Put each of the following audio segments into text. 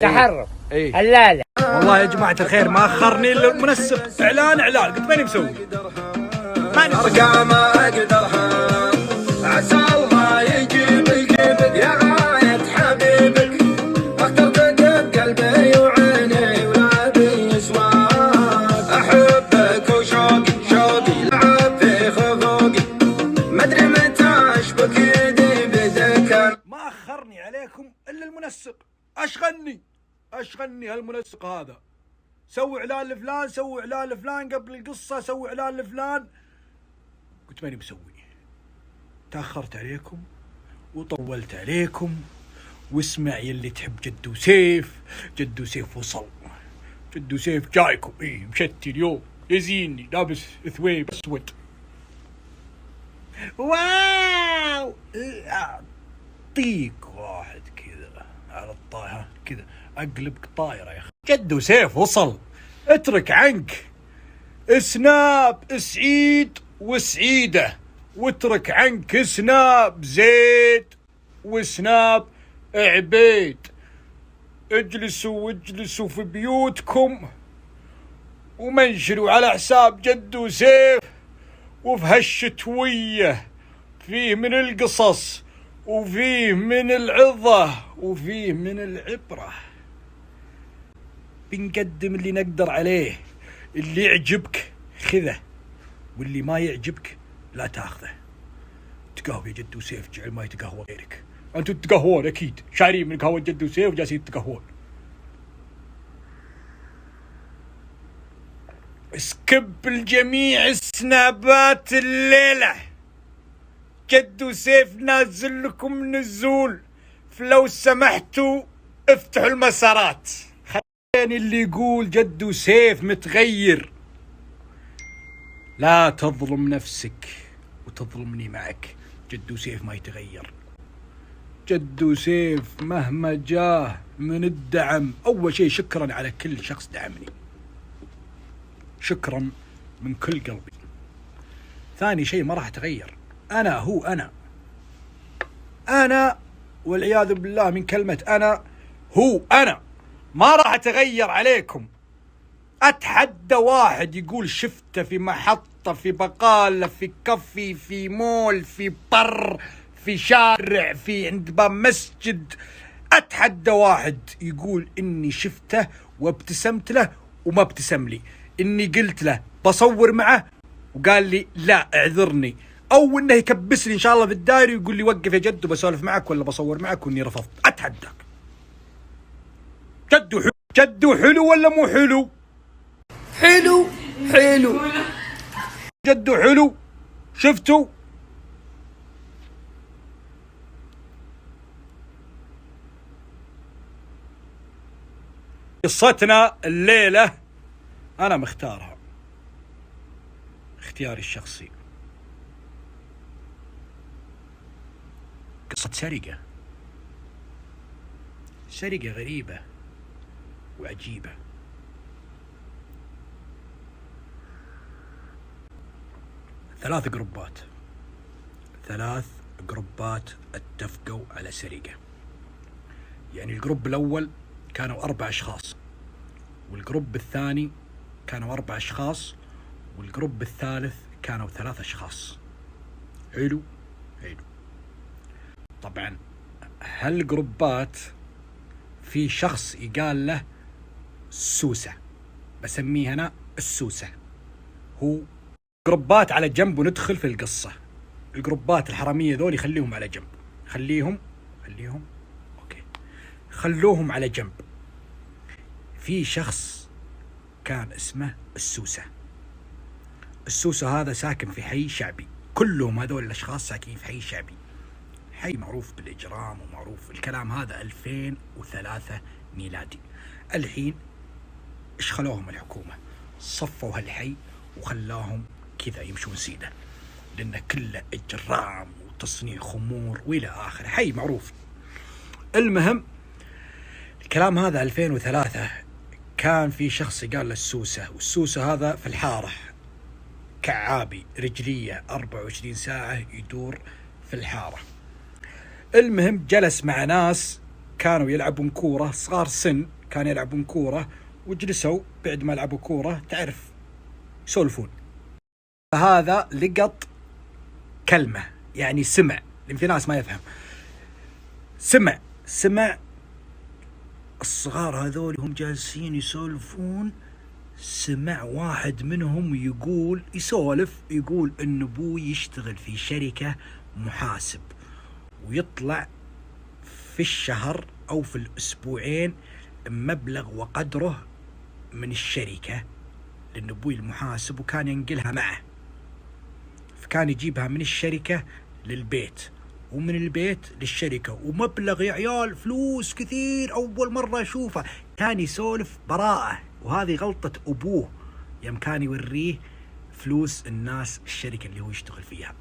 تحرك. ايه هلاله. والله يا جماعة الخير ما اخرني الا المنسق اعلان قلت ماني مسوي. ماني مسوي. ارقام ما اقدرها عسى الله يجيبك يا غاية حبيبك اخترت قلبي وعيني ولا بيسواك احبك وشوقي لعب في خفوقي ما ادري متى اشبك يدي بدك. ما اخرني عليكم الا المنسق. اشغلني هالمنسق هذا. سوي اعلان لفلان، سوي اعلان لفلان قبل القصه، سوي اعلان لفلان. قلت ماني مسوي. تاخرت عليكم وطولت عليكم. واسمع يلي تحب جدو سيف. جدو سيف وصل. جدو سيف جايكم. مشتي اليوم يزيني لابس ثويب اسود. واو اعطيك واحد كذا على الطايره كذا اقلبك طايره يا اخي. جدو سيف وصل. اترك عنك سناب سعيد وسعيده، واترك عنك سناب زيد وسناب عبيد. اجلسوا في بيوتكم ومنشروا على حساب جدو سيف. وفي هالشتوية فيه من القصص وفيه من العظة وفيه من العبرة. بنقدم اللي نقدر عليه. اللي يعجبك خذه واللي ما يعجبك لا تاخذه. تقهوى يا جدو سيف جعل ما يتقهوى غيرك. انتم تقهوون اكيد شارين من قهوة جدو سيف جالسين تقهوون. سكب الجميع السنابات الليلة. جدو سيف نازل لكم نزول، فلو سمحتوا افتحوا المسارات. خليني اللي يقول جدو سيف متغير لا تظلم نفسك وتظلمني معك. جدو سيف ما يتغير. جدو سيف مهما جاه من الدعم. أول شيء شكرا على كل شخص دعمني، شكرا من كل قلبي. ثاني شيء ما راح أتغير. أنا هو أنا والعياذ بالله من كلمة أنا هو أنا. ما راح أتغير عليكم. أتحدى واحد يقول شفته في محطة، في بقالة، في كافي، في مول، في بر، في شارع، في عند باب مسجد. أتحدى واحد يقول إني شفته وابتسمت له وما ابتسم لي، إني قلت له بصور معه وقال لي لا اعذرني، أو إنه يكبس لي إن شاء الله في الدايري ويقول لي وقف يا جدو بسولف معك ولا بصور معك، وإني رفضت. أتحداك. جدو حلو ولا مو حلو؟ حلو جدو حلو. شفتوا؟ قصتنا الليلة أنا مختارها اختياري الشخصي. قصة سرقة غريبة وعجيبة. ثلاث جروبات اتفقوا على سرقة. يعني الجروب الأول كانوا 4 أشخاص، والجروب الثاني كانوا 4 أشخاص، والجروب الثالث كانوا 3 أشخاص. حلو. طبعا هالجروبات في شخص يقال له السوسة، بسميه أنا السوسة. هو جروبات على جنب وندخل في القصة. الجروبات الحرامية ذولي خليهم على جنب. خليهم اوكي، خلوهم على جنب. في شخص كان اسمه السوسة هذا ساكن في حي شعبي. كلهم هذول الاشخاص ساكنين في حي شعبي، حي معروف بالاجرام ومعروف الكلام هذا. 2003 ميلادي. الحين ايش خلوهم الحكومة؟ صفوا هالحي وخلاهم كذا يمشون سيدة، لأنه كله إجرام وتصنيع خمور وإلى آخره. حي معروف. المهم الكلام هذا 2003 كان في شخص قال له السوسة، والسوسة هذا في الحارة كعابي رجلية 24 ساعة يدور في الحارة. المهم جلس مع ناس كانوا يلعبون كورة، صغار سن كانوا يلعبون كورة، وجلسوا بعد ما لعبوا كورة تعرف يسولفون. فهذا لقط كلمة، يعني سمع، لأن في ناس ما يفهم. سمع الصغار هذول هم جالسين يسولفون، سمع واحد منهم يقول إن أبوه يشتغل في شركة محاسب، ويطلع في الشهر أو في الأسبوعين مبلغ وقدره من الشركة، لأن أبوي المحاسب وكان ينقلها معه، فكان يجيبها من الشركة للبيت ومن البيت للشركة، ومبلغ يا عيال فلوس كثير. أول مرة أشوفه كان يسولف براءة، وهذه غلطة أبوه يوم كان يوريه فلوس الناس الشركة اللي هو يشتغل فيها.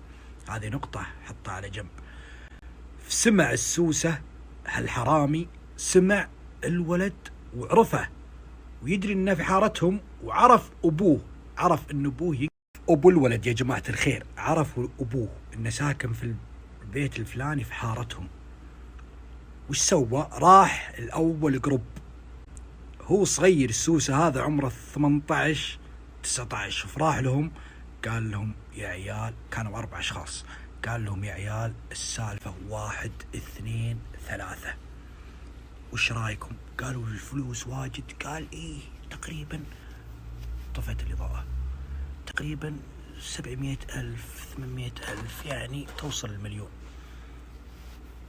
هذه نقطة حطها على جنب. سمع السوسة هالحرامي، سمع الولد وعرفه، ويدري إنه في حارتهم، وعرف أبوه، عرف إن أبوه أبو الولد يا جماعة الخير، عرف أبوه إنه ساكن في البيت الفلاني في حارتهم. وش سوى؟ راح الأول جروب، هو صغير السوسة هذا عمره 18 19، فراح لهم قال لهم يا عيال، كانوا 4 أشخاص، قال لهم يا عيال السالفة 1 2 3، وش رايكم؟ قالوا الفلوس واجد. قال إيه تقريبا، طفت الإضاءة، تقريبا 700,000 800,000، يعني توصل المليون.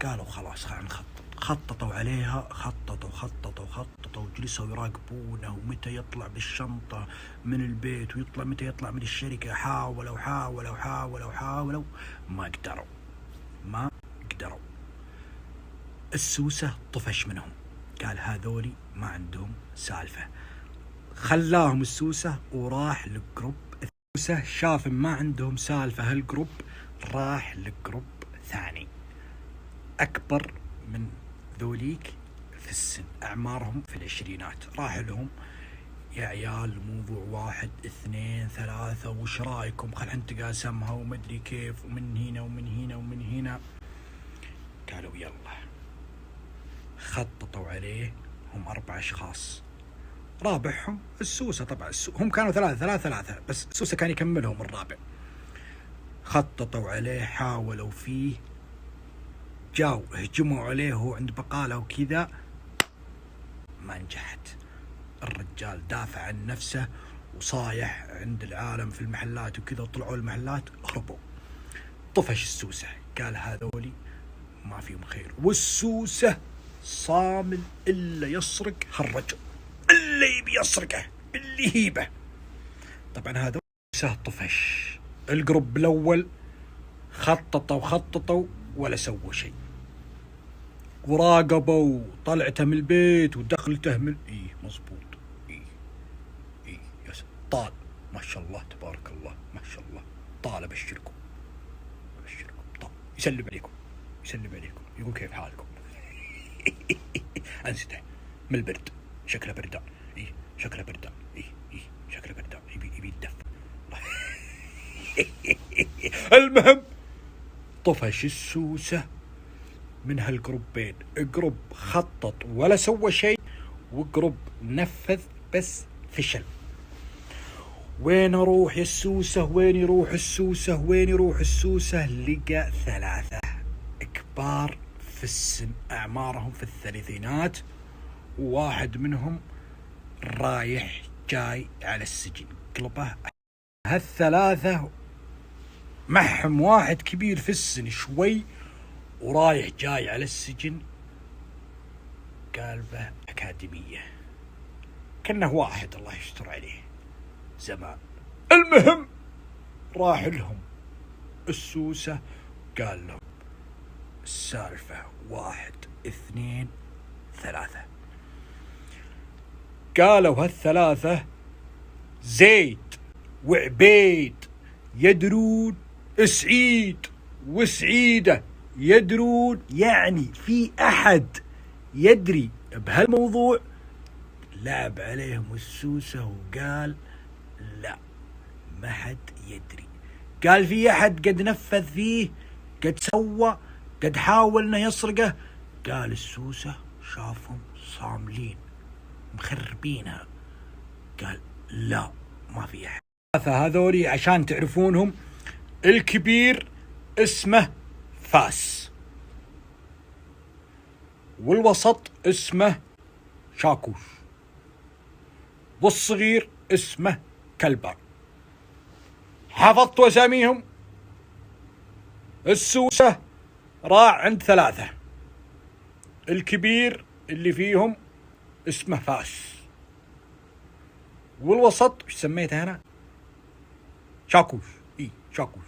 قالوا خلاص خلينا نخطط. خططوا عليها، خططوا وجلسوا يراقبونه، ومتى يطلع بالشنطة من البيت ويطلع متى يطلع من الشركة. حاولوا ما قدروا. السوسة طفش منهم، قال هذولي ما عندهم سالفة. خلاهم السوسة وراح للجروب. السوسة شاف ما عندهم سالفة هالجروب، راح للجروب ثاني أكبر من ذوليك في السن، أعمارهم في العشرينات. راح لهم يا عيال الموضوع 1 2 3، وش رايكم؟ خل نتقاسمها ومدري كيف، ومن هنا ومن هنا. قالوا يلا. خططوا عليه، هم 4 أشخاص، رابعهم السوسة. طبعا هم كانوا ثلاثة، بس السوسة كان يكملهم الرابع. خططوا عليه، حاولوا فيه، جاو هجموا عليه وهو عند بقالة وكذا، ما نجحت. الرجال دافع عن نفسه وصايح عند العالم في المحلات وكذا، وطلعوا المحلات هربوا. طفش السوسة، قال هذولي ما فيهم خير. والسوسة صامل إلا يسرق هالرجل، اللي يبي يسرقه، اللي يهيبه. طبعا هذا طفش. الجروب الأول خططوا ولا سووا شيء، وراقبوا طلعته من البيت ودخلته من مظبوط. يا طال ما شاء الله تبارك الله ما شاء الله، طال ابشركم طال. يسلم عليكم يقول كيف حالكم؟ انسته من البرد، شكله بردان. شكله بردان يبي يدفى. المهم طفش السوسة من هالجروبين. جروب خطط ولا سوى شيء، وجروب نفذ بس فشل. وين اروح يا السوسة؟ وين يروح السوسة؟ لقى 3 كبار في السن، اعمارهم في الثلاثينات، وواحد منهم رايح جاي على السجن. قلبه هال3 معهم واحد كبير في السن شوي ورايح جاي على السجن، قلبه أكاديمية، كأنه واحد الله يستر عليه زمان. المهم راح لهم السوسة، قال لهم السالفة 1 2 3. قالوا هال3 زيد وعبيد يدرون، سعيد وسعيدة يدرون، يعني في أحد يدري بهالموضوع. لعب عليهم السوسة وقال لا ما حد يدري. قال في أحد قد نفذ فيه، قد سوى، قد حاول انه يسرقه. قال السوسة شافهم صاملين مخربينها، قال لا ما في أحد. هذولي عشان تعرفونهم، الكبير اسمه فاس، والوسط اسمه شاكوش، والصغير اسمه كلبان. حفظتوا أساميهم؟ السوسة راع عند 3، الكبير اللي فيهم اسمه فاس، والوسط ايش سميته أنا؟ شاكوش، شاكوش،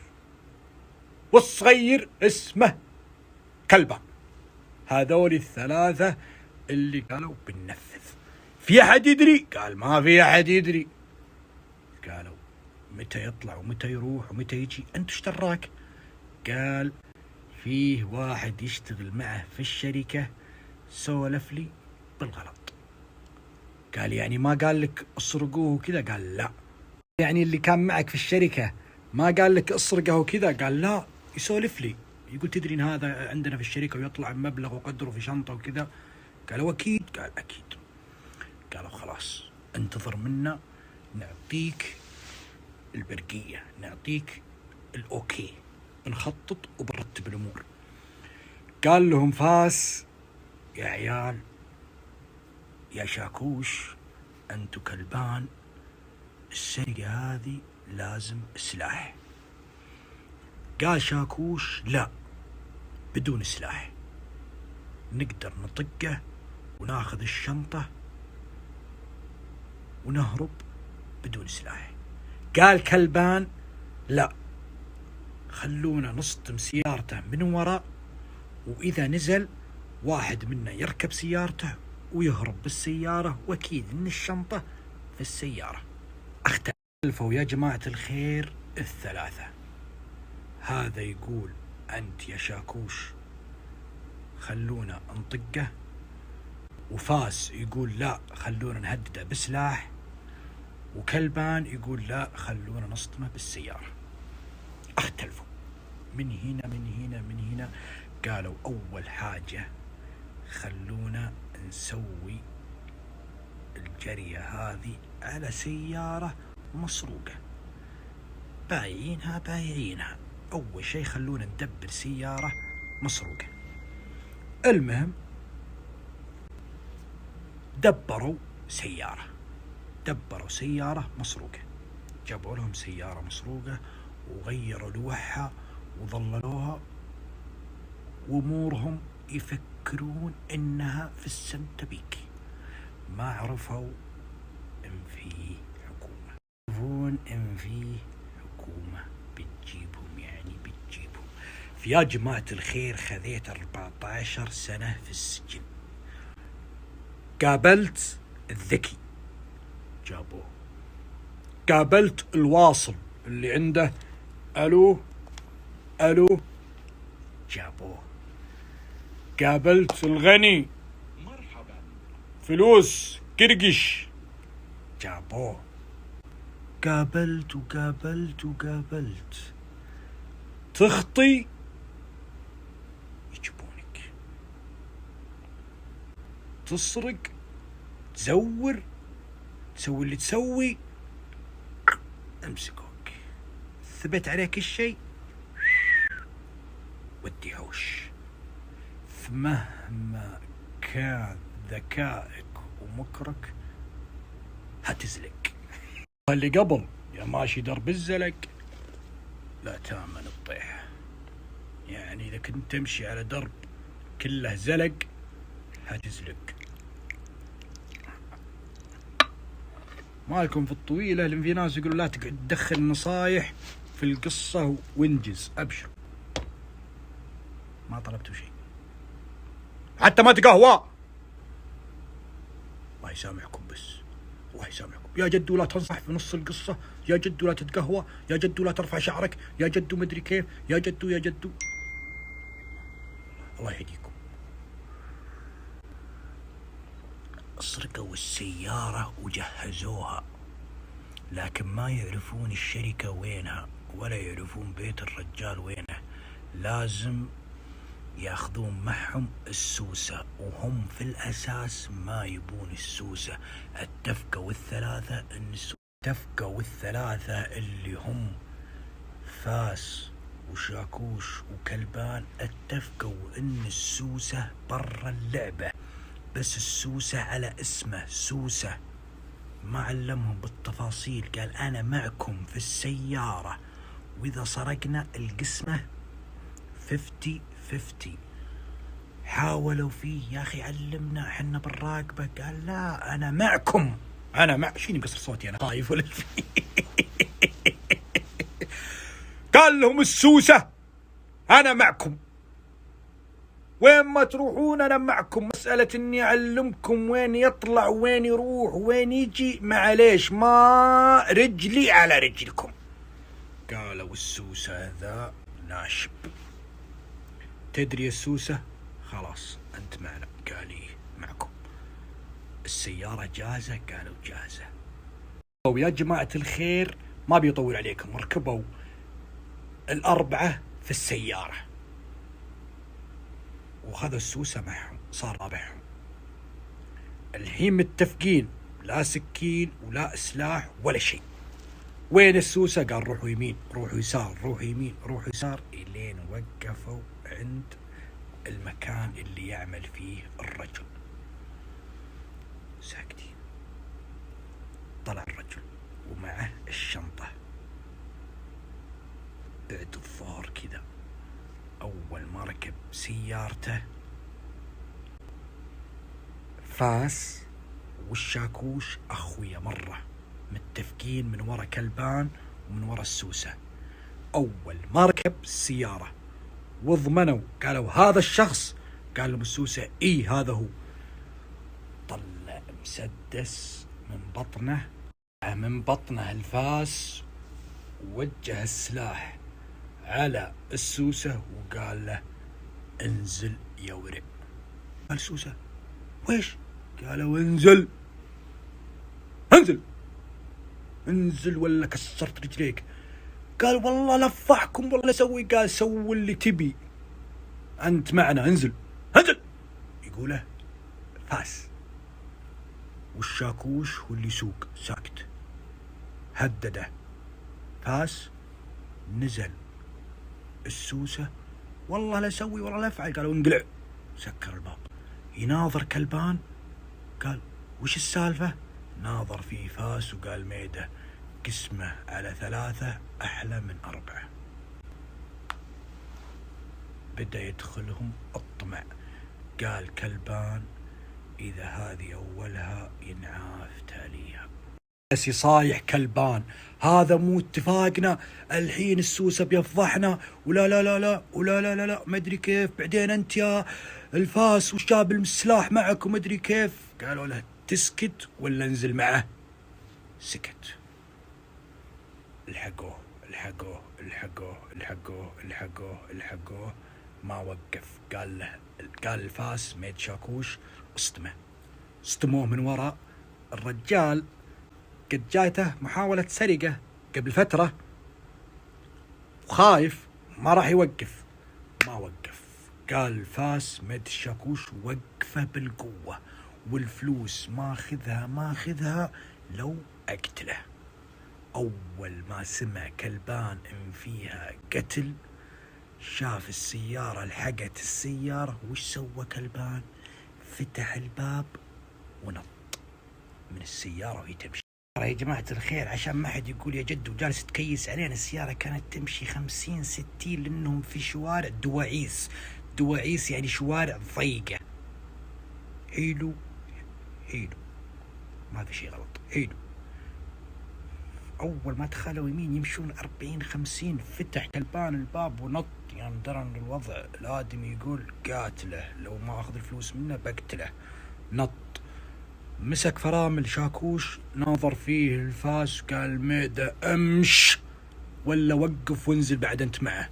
والصغير اسمه كلبان. هذول ال3 اللي قالوا بننفذ. في أحد يدري؟ قال ما في أحد يدري. قالوا متى يطلع ومتى يروح ومتى يجي؟ أنت ايش دراك؟ قال فيه واحد يشتغل معه في الشركة سولف لي بالغلط. قال يعني ما قال لك اسرقوه وكذا؟ قال لا. يعني اللي كان معك في الشركة ما قال لك اسرقه وكذا؟ قال لا، يسولف لي يقول تدري ان هذا عندنا في الشركة ويطلع بمبلغ وقدره في شنطة وكذا. قالوا اكيد. قال اكيد. قالوا خلاص انتظر منا، نعطيك البرقية، نعطيك الاوكي، بنخطط وبنرتب الامور. قال لهم فاس يا عيال يا شاكوش انتو كلبان، السرقة هذه لازم سلاح. قال شاكوش لا، بدون سلاح نقدر نطقه وناخذ الشنطة ونهرب بدون سلاح. قال كلبان لا، خلونا نصدم سيارته من وراء، وإذا نزل واحد منا يركب سيارته ويهرب بالسيارة، وأكيد إن الشنطة في السيارة. اختلفوا يا جماعة الخير ال3. هذا يقول أنت يا شاكوش خلونا نطقه، وفاس يقول لا خلونا نهدده بسلاح، وكلبان يقول لا خلونا نصدمه بالسيارة. اختلفوا من هنا من هنا من هنا. قالوا أول حاجة خلونا نسوي الجرية هذه على سيارة مسروقة، بايعينها. أول شيء خلونا ندبر سيارة مسروقة. المهم دبروا سيارة مسروقة، جابوا لهم سيارة مسروقة وغيروا لوحها وظللوها، وامورهم يفكرون انها في السنتبيك. ما عرفوا ان فيه حكومة، يعرفون ان فيه حكومة بتجيبهم، يعني بتجيبهم. يا جماعة الخير خذيت 14 سنة في السجن. قابلت الذكي جابوه، قابلت الواصل اللي عنده الو جابوه، قابلت الغني مرحبا فلوس قرقش جابوه، قابلت تخطي يجيبونك، تسرق تزور تسوي اللي تسوي امسكوك، ثبت عليك الشيء ودي هوش. مهما كان ذكائك ومكرك هتزلق. اللي قبل يا ماشي درب الزلق لا تامن الطيح. يعني إذا كنت تمشي على درب كله زلق هتزلق. مالكم في الطويلة، لأن في ناس يقولوا لا تقعد تدخل نصايح في القصة وانجز. أبشر ما طلبتوا شيء، حتى ما تقهوى. الله يسامحكم، بس الله يسامحكم. يا جدو لا تنصح في نص القصة، يا جدو لا تتقهوى، يا جدو لا ترفع شعرك، يا جدو مدري كيف، يا جدو. الله يهديكم. سرقوا السيارة وجهزوها، لكن ما يعرفون الشركة وينها ولا يعرفون بيت الرجال وينه. لازم ياخذون معهم السوسة، وهم في الأساس ما يبون السوسة. اتفقوا الثلاثة إن اتفقوا الثلاثة اللي هم فاس وشاكوش وكلبان، اتفقوا إن السوسة برا اللعبة، بس السوسة على اسمه سوسة، ما علمهم بالتفاصيل. قال أنا معكم في السيارة، وإذا سرقنا القسمة 50-50. حاولوا فيه يا أخي علمنا احنا بالراقبة، قال لا أنا معكم، أنا مع شيني بقصر صوتي أنا خايف ولا قال لهم السوسة أنا معكم، وين ما تروحون أنا معكم. مسألة إني أعلمكم وين يطلع وين يروح وين يجي معليش، ما رجلي على رجلكم. قالوا السوسة ذا ناشب. تدري السوسة خلاص أنت معنا. قال إيه معكم. السيارة جاهزة؟ قالوا جاهزة. ويا جماعة الخير ما بيطول عليكم، ركبوا الأربعة في السيارة وخذوا السوسة معهم، صار رابعهم. الحين متفقين لا سكين ولا سلاح ولا شيء. وين السوسة؟ قال روحوا يمين روحوا يسار روحوا يمين روحوا يسار، إلين وقفوا عند المكان اللي يعمل فيه الرجل. ساكتين. طلع الرجل ومعه الشنطة. بعد الظهر كذا أول ما ركب سيارته، فاس والشاكوش أخويا مرة متفقين من ورا كلبان ومن ورا السوسة. أول ما ركب السيارة وضمنوا قالوا هذا الشخص، قال لهم السوسة إيه هذا هو. طلع مسدس من بطنه الفاس، ووجه السلاح على السوسة وقال له انزل يا ورع. قال السوسة ويش؟ قالوا انزل انزل ولا كسرت رجليك. قال والله لفحكم والله سوي. قال سوي اللي تبي انت معنا، انزل. يقوله فاس والشاكوش هو اللي يسوق ساكت. هدده فاس، نزل السوسة والله لا اسوي والله لا افعل. قالوا انقلع. سكر الباب. يناظر كلبان، قال وش السالفة؟ ناظر فيه فاس وقال ميده قسمه على 3 أحلى من 4. بدأ يدخلهم الطمع. قال كلبان إذا هذه أولها ينعاف تاليها. بس يصايح كلبان هذا مو اتفاقنا، الحين السوسة بيفضحنا ولا لا لا لا ولا لا لا لا ما ادري كيف، بعدين انت يا الفاس وشاب السلاح معك وما ادري كيف. قالوا له تسكت ولا انزل معه. سكت. الحقوه ما وقف. قال الفاس ميد شاكوش اصطموه من وراء. الرجال قد جايته محاولة سرقة قبل فترة وخايف ما راح يوقف. ما وقف. قال فاس ميد الشاكوش وقفه بالقوة، والفلوس ما خذها لو أقتله. أول ما سمع كلبان إن فيها قتل، شاف السيارة لحقت السيارة. وش سوى كلبان؟ فتح الباب ونط من السيارة وهي تمشي. يا جماعة الخير عشان ما حد يقول يا جد وجالس تكيس علينا، السيارة كانت تمشي 50-60 لأنهم في شوارع دواعيس يعني شوارع ضيقة. حيلو ما في شيء غلط. حيلو. أول ما دخلوا يمين يمشون 40-50، فتح كلبان الباب ونط. يعني درى أن الوضع الآدمي يقول قاتله، لو ما أخذ الفلوس منه بقتله. نط. مسك فرامل شاكوش، ناظر فيه الفاس قال ميدة امش ولا وقف وانزل بعد انت معه.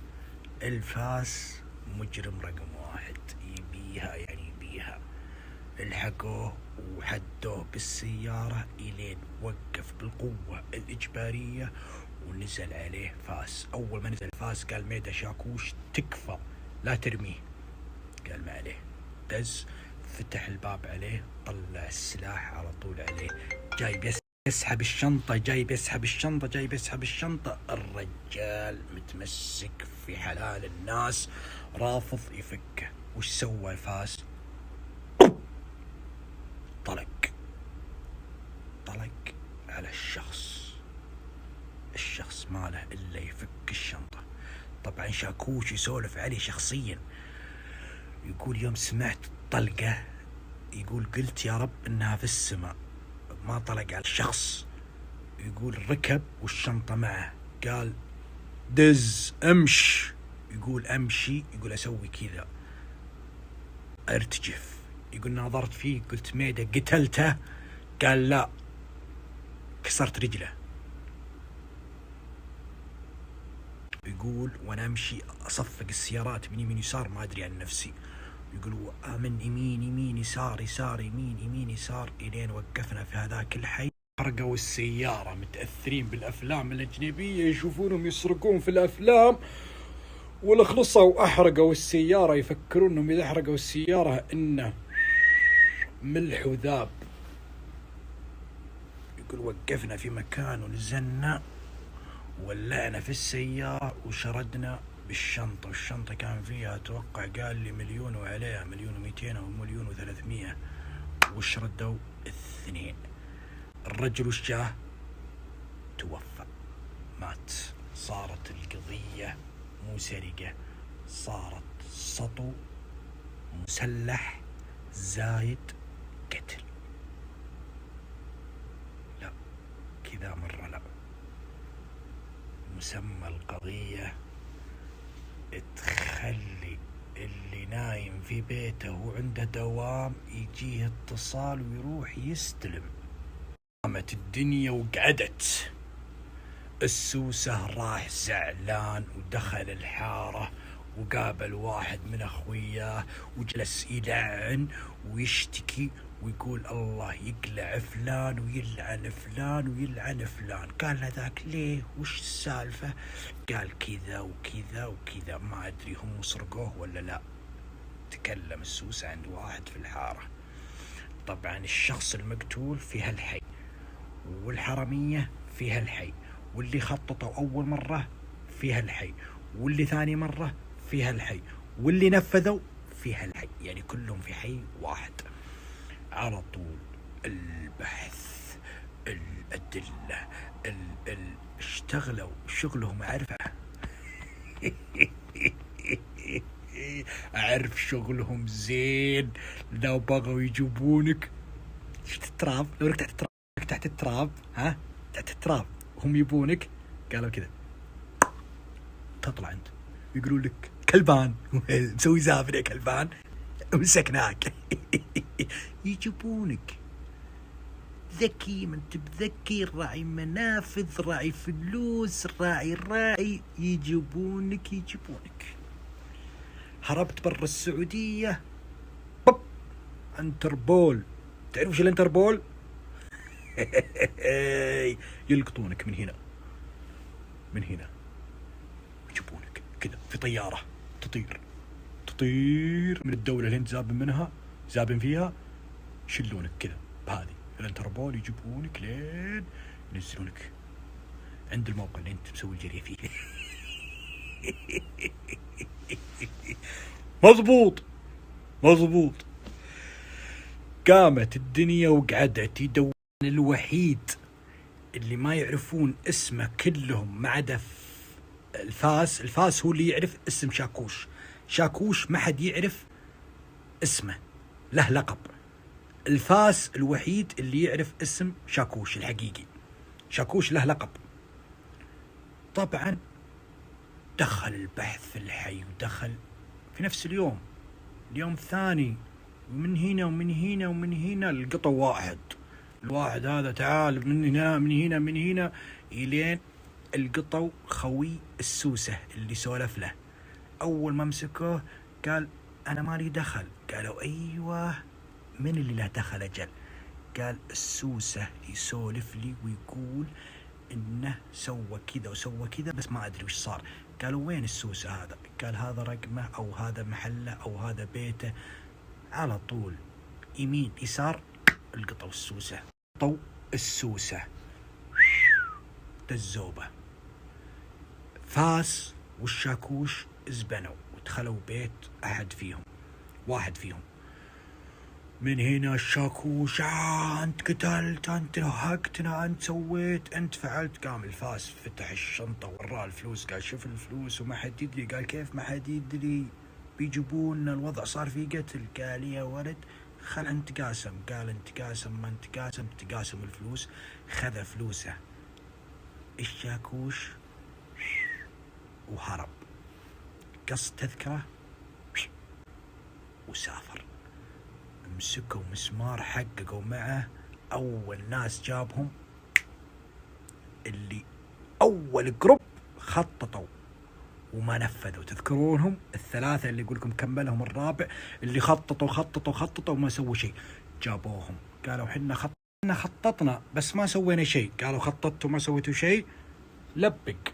الفاس مجرم رقم 1، يبيها. الحقوه وحدوه بالسيارة إلين وقف بالقوة الإجبارية ونزل عليه فاس. أول ما نزل فاس قال ميدة شاكوش تكفى لا ترميه. قال ما عليه. دز، فتح الباب عليه، طلع السلاح على طول عليه، جاي يسحب الشنطة، جاي يسحب الشنطة. الرجال متمسك في حلال الناس، رافض يفكه. وش سوى الفاس؟ طلق على الشخص ما له إلا يفك الشنطة. طبعا شاكوش يسولف عليه شخصيا، يقول يوم سمعت الطلقة يقول قلت يا رب إنها في السماء، ما طلق على الشخص. يقول ركب والشنطة معه، قال دز امش. يقول امشي، يقول اسوي كذا ارتجف. يقول ناظرت فيه قلت ميدة قتلته، قال لا كسرت رجله. يقول وانا امشي اصفق السيارات من يمين يسار ما ادري عن نفسي. يقول من يمين يسار يمين يسار الين وقفنا في هذاك الحي. حرقوا السيارة، متأثرين بالأفلام الأجنبية، يشوفونهم يسرقون في الأفلام، ولا خلصوا أحرقوا السيارة، يفكرون أنهم إذا أحرقوا السيارة إنه ملح وذاب. يقول وقفنا في مكان ونزلنا ولعنا في السيارة وشردنا بالشنطة، والشنطة كان فيها أتوقع قال لي 1,000,000 وعليها 1,200,000 أو 1,300,000، وشردوا 2. الرجل وش جاه؟ توفى، مات. صارت القضية مو سرقة، صارت سطو مسلح زايد قتل. لا كذا مرة لا، مسمى القضية تخلي اللي نايم في بيته وعنده دوام يجيه اتصال ويروح يستلم. قامت الدنيا وقعدت. السوسة راح زعلان ودخل الحارة وقابل واحد من أخوياه وجلس يلعن ويشتكي ويقول الله يقلع فلان ويلعن فلان ويلعن فلان. قال له ذاك ليه؟ وش السالفة؟ قال كذا وكذا وكذا، ما أدري هم سرقوه ولا لا. تكلم السوسة عند واحد في الحارة. طبعا الشخص المقتول في هالحي، والحرمية في هالحي، واللي خططوا أول مرة في هالحي، واللي ثاني مرة في هالحي، واللي نفذوا في هالحي، يعني كلهم في حي واحد. على طول البحث، الأدلة، اشتغلوا شغلهم. أعرف شغلهم زين. لو بغوا يجيبونك شفت التراب، لو ركت تحت التراب تحت التراب هم يبونك، قالوا كذا تطلع انت يقولوا لك كلبان مسوي زافر يا كلبان مسكناك. يجيبونك ذكي، ما انت بذكي، راعي منافذ، راعي فلوس، راعي يجيبونك. هربت برا السعودية، انتربول. تعرف وش الانتربول؟ يلقطونك من هنا يجيبونك كذا في طيارة تطير من الدولة اللي انت زابن فيها، يشلونك كذا بهذه الانتربول، يجيبونك لين ينزلونك عند الموقع اللي انت مسوي الجرية فيه. مضبوط. قامت الدنيا وقعدت يدور. الوحيد اللي ما يعرفون اسمه كلهم ما عدا الفاس هو اللي يعرف اسم شاكوش ما حد يعرف اسمه، له لقب. الفاس الوحيد اللي يعرف اسم شاكوش الحقيقي. شاكوش له لقب. طبعا دخل البحث في الحي، ودخل في نفس اليوم الثاني، من هنا لقطوا واحد. الواحد هذا تعال من هنا إلين لقطوا خوي السوسة اللي سولف له. أول ما مسكوه قال أنا مالي دخل. قالوا أيوة، من اللي له دخل أجل؟ قال السوسة يسولف لي ويقول انه سوى كذا وسوى كذا بس ما ادري وش صار. قالوا وين السوسة هذا؟ قال هذا رقمه او هذا محله او هذا بيته. على طول يمين يسار القطوا السوسة، قطوا السوسة الزوبة. فاس والشاكوش زبنوا ودخلوا بيت واحد فيهم. من هنا الشاكوش انت قتلت، انت لهقتنا، انت سويت، انت فعلت. قام الفاس فتح الشنطة وراه الفلوس، قال شوف الفلوس وما حد يدري. قال كيف ما حد يدري؟ بيجيبون الوضع صار في قتل. قال يا ولد خل نتقاسم. قال نتقاسم ما نتقاسم، تقاسم الفلوس. خذ فلوسه الشاكوش وهرب، قص تذكرة وسافر. مسكوا مسمار، حققوا معه. أول ناس جابهم اللي أول جروب خططوا وما نفذوا. تذكرونهم الثلاثة اللي يقولكم كملهم الرابع، اللي خططوا وما سووا شيء. جابوهم قالوا حنا خططنا بس ما سوينا شيء. قالوا خططتوا ما سويتوا شيء؟ لبق.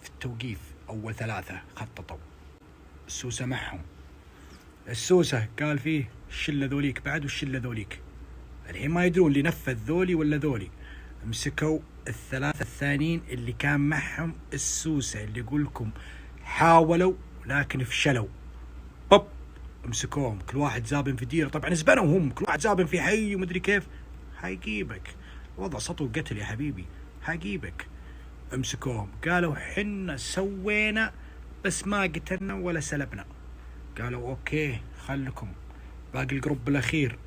في التوقيف أول ثلاثة خططوا، السوسة معهم. السوسة قال فيه الشلة ذوليك بعد والشلة ذوليك. الحين ما يدرون اللي نفذ ذولي ولا ذولي. مسكوا الثلاثة الثانيين اللي كان معهم السوسة، اللي يقولكم حاولوا لكن فشلوا. مسكوهم كل واحد زابن في ديره. طبعا زبنوا هم، كل واحد زابن في حي ومدري كيف. حيجيبك وضع سطو قتل يا حبيبي، حيجيبك. امسكوهم قالوا حنا سوينا بس ما قتلنا ولا سلبنا. قالوا اوكي خلكم باقي الجروب الاخير.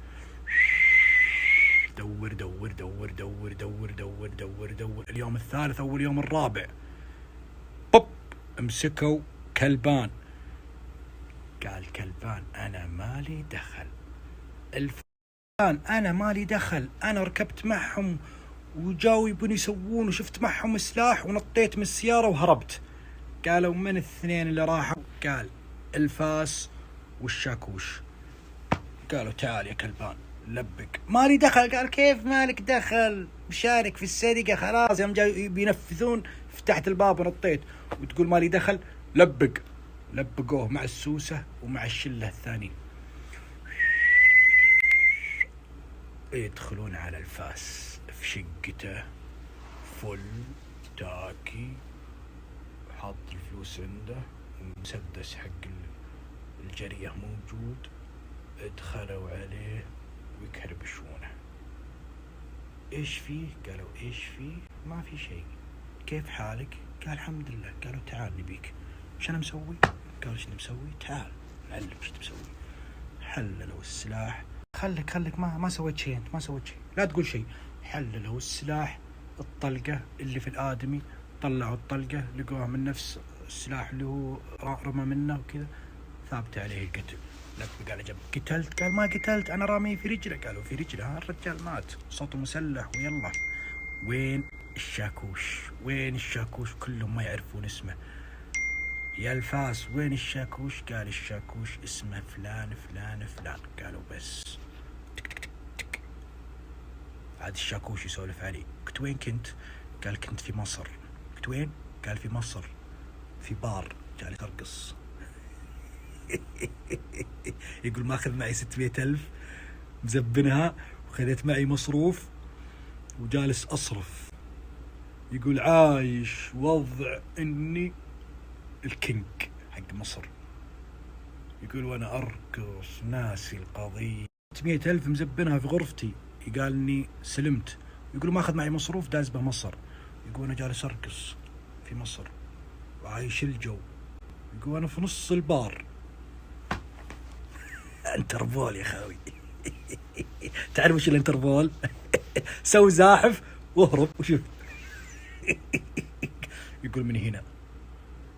دور دور دور دور دور دور دور دور. اليوم الثالث او اليوم الرابع امسكوا كلبان. قال كلبان انا مالي دخل، الفلان انا مالي دخل، انا ركبت معهم وجاوا يبون يسوون وشفت معهم سلاح ونطيت من السيارة وهربت. قالوا من الاثنين اللي راحوا؟ قال الفاس والشاكوش. قالوا تعال يا كلبان لبق. مالي دخل. قال كيف مالك دخل؟ مشارك في السرقة خلاص. يوم جاي بينفذون فتحت الباب ونطيت وتقول مالي دخل؟ لبق. لبقوه مع السوسة ومع الشلة الثانيين. يدخلون على الفاس في شقته فل تاكي، حاط الفلوس عنده ومسدس حق الجرية موجود. ادخلوا عليه ويكربشونه. ايش فيه؟ قالوا ايش فيه؟ ما في شيء. كيف حالك؟ قال الحمد لله. قالوا تعال نبيك. ايش انا مسوي؟ قالوا ايش مسوي؟ تعال نعلمك ايش تسوي. حللوا السلاح. خليك ما سويت شيء انت، ما سويت شيء، لا تقول شيء. حللوا السلاح، الطلقة اللي في الآدمي. طلعوا الطلقة لقوها من نفس السلاح اللي هو رمى منه وكذا. ثابت عليه القتل. لبق على جنب. قتلت؟ قال ما قتلت، انا راميه في رجله. قالوا في رجله؟ الرجال مات، صوته مسلح ويلا. وين الشاكوش؟ وين الشاكوش؟ كلهم ما يعرفون اسمه. يا الفاس وين الشاكوش؟ قال الشاكوش اسمه فلان فلان فلان. قالوا بس تك تك تك تك. عاد الشاكوش يسولف عليه. قلت وين كنت؟ قال كنت في مصر. قلت وين؟ قال في مصر في بار جالس ارقص. يقول ماخذ معي 600,000 مزبنها وخذت معي مصروف وجالس أصرف. يقول عايش وضع إني الكينج حق مصر. يقول وأنا أرقص ناسي القضية. 600,000 مزبنها في غرفتي. قال إني سلمت. يقول ما أخذ معي مصروف داز به مصر. يقول أنا جالس أرقص في مصر وعايش الجو. يقول أنا في نص البار. انتربول يا خاوي. تعرف وش الانتربول؟ سوي زاحف واهرب وشوف. يقول من هنا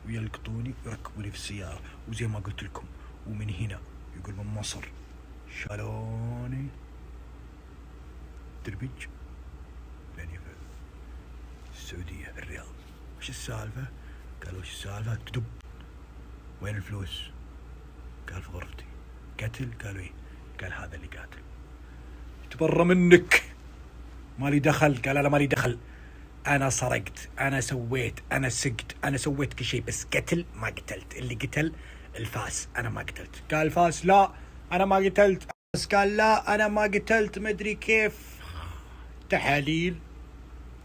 ويلقطوني ويركبوني في السيارة وزي ما قلت لكم. ومن هنا يقول من مصر شالوني دربج لاني في السعودية في الرياض. وش السالفة؟ قالوا وش السالفة؟ تدب. وين الفلوس؟ قال في غرفتي. قتل؟ قالوا ايه. قال هذا اللي قاتل. تبرى منك مالي دخل. قال لا مالي دخل، انا سرقت، انا سويت، انا سقت، انا سويت كل شيء، بس قتل ما قتلت. اللي قتل الفاس، انا ما قتلت. قال الفاس لا انا ما قتلت. بس قال لا انا ما قتلت، ما ادري كيف. تحاليل،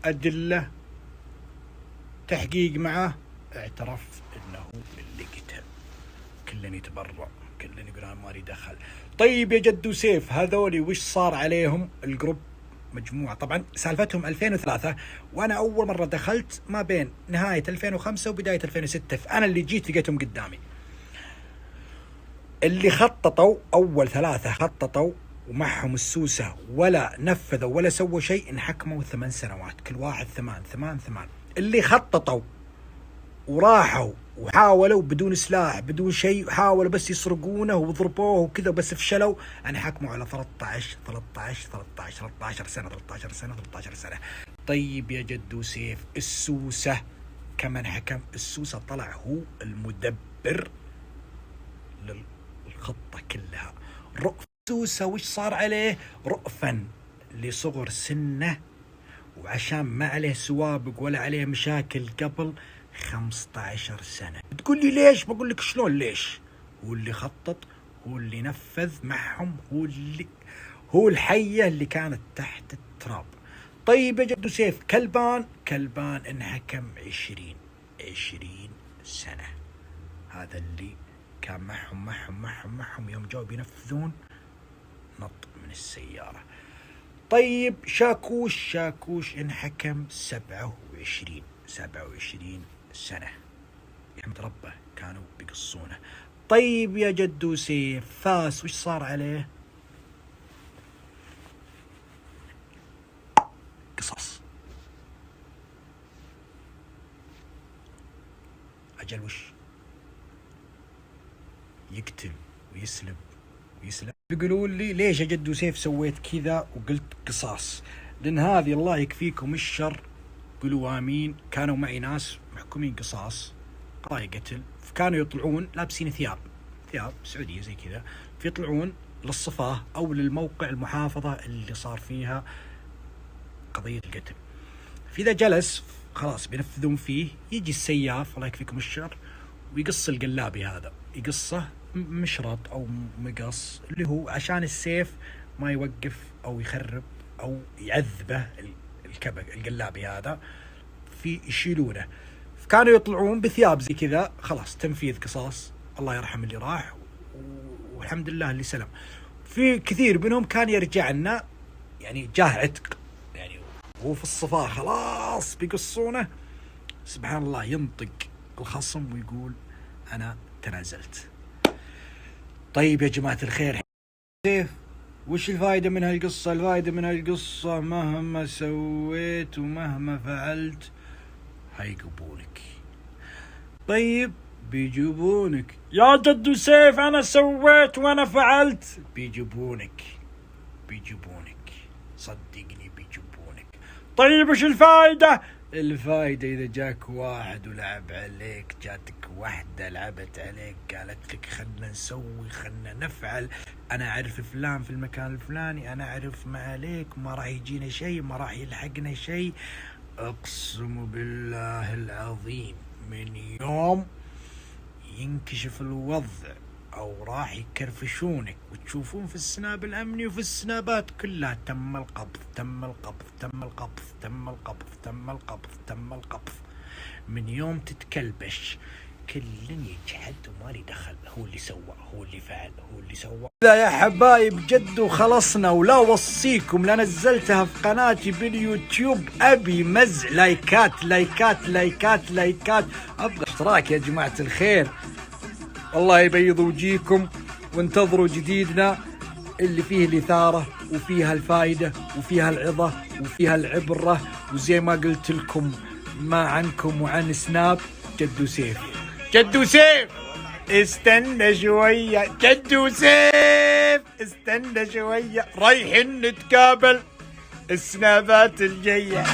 ادله، تحقيق معه، اعترف انه اللي قتل. كلن يتبرع، كلن يقول انا مالي دخل. طيب يا جدو سيف، هذولي وش صار عليهم؟ الجروب مجموعة طبعا سالفتهم 2003، وانا اول مرة دخلت ما بين نهاية 2005 وبداية 2006، فانا اللي جيت لقيتهم قدامي. اللي خططوا اول 3 خططوا ومعهم السوسة ولا نفذوا ولا سووا شيء، انحكموا 8 سنوات، كل واحد 8. اللي خططوا وراحوا وحاولوا بدون سلاح بدون شيء، حاولوا بس يسرقونه وضربوه وكذا بس فشلوا، انحكموا على 13 سنة. طيب يا جدو سيف، السوسة كم انحكم؟ السوسة طلع هو المدبر للخطة كلها. السوسة وش صار عليه؟ رأفا لصغر سنه، وعشان ما عليه سوابق ولا عليه مشاكل قبل 15 سنة. تقول لي ليش؟ بقول لك شلون ليش. هو اللي خطط، هو اللي نفذ معهم، هو الحية اللي كانت تحت التراب. طيب يا جدو سيف، كلبان انحكم 20 سنة. هذا اللي كان معهم يوم جاوا بينفذون نط من السيارة. طيب شاكوش انحكم 27 سنة. يحمد ربه كانوا بيقصونه. طيب يا جدو سيف، فاس وش صار عليه؟ قصاص. أجل وش؟ يقتل ويسلب. يقولون لي ليش يا جدو سيف سويت كذا وقلت قصاص؟ لأن هذه الله يكفيكم الشر، قولوا آمين. كانوا معي ناس محكومين قصاص قضايا قتل، فكانوا يطلعون لابسين ثياب سعودية زي كذا، فيطلعون للصفاه أو للموقع المحافظة اللي صار فيها قضية القتل. فإذا جلس خلاص بينفذون فيه، يجي السياف الله يكفيكم الشر ويقص القلابي هذا، يقصه مشرط أو مقص، اللي هو عشان السيف ما يوقف أو يخرب أو يعذبه القلابي هذا، في يشيلونه. كانوا يطلعون بثياب زي كذا، خلاص تنفيذ قصاص، الله يرحم اللي راح والحمد لله اللي سلم. في كثير منهم كان يرجع لنا يعني جاه عتق، يعني هو في الصفاه خلاص بيقصونه، سبحان الله ينطق الخصم ويقول أنا تنازلت. طيب يا جماعة الخير، وش الفائدة من هالقصة؟ الفائدة من هالقصة مهما سويت ومهما فعلت هيجيبونك. طيب بيجيبونك يا جدو سيف، أنا سويت وأنا فعلت، بيجيبونك صدقني بيجيبونك. طيب وش الفائدة؟ الفائدة إذا جاك واحد ولعب عليك، جاتك واحدة لعبت عليك قالت لك خلنا نسوي خلنا نفعل، أنا أعرف فلان في المكان الفلاني، أنا أعرف ما عليك، ما راح يجينا شيء، ما راح يلحقنا شيء، أقسم بالله العظيم من يوم ينكشف الوضع أو راح يكرفشونك وتشوفون في السناب الأمني وفي السنابات كلها تم القبض. من يوم تتكلبش كل يجحد وما لي دخل، هو اللي سوى، هو اللي فعل، هو اللي سوى. لا يا حبايب جد خلصنا، ولا وصيكم لا نزلتها في قناتي باليوتيوب أبي لايكات، أبغى اشتراك يا جماعة الخير. الله يبيض وجيكم، وانتظروا جديدنا اللي فيه الإثارة وفيها الفائدة وفيها العظة وفيها العبرة، وزي ما قلت لكم ما عنكم وعن سناب جدو سيف استنى شوية، جدو سيف استنى شوية، رايحين نتقابل السنابات الجاية.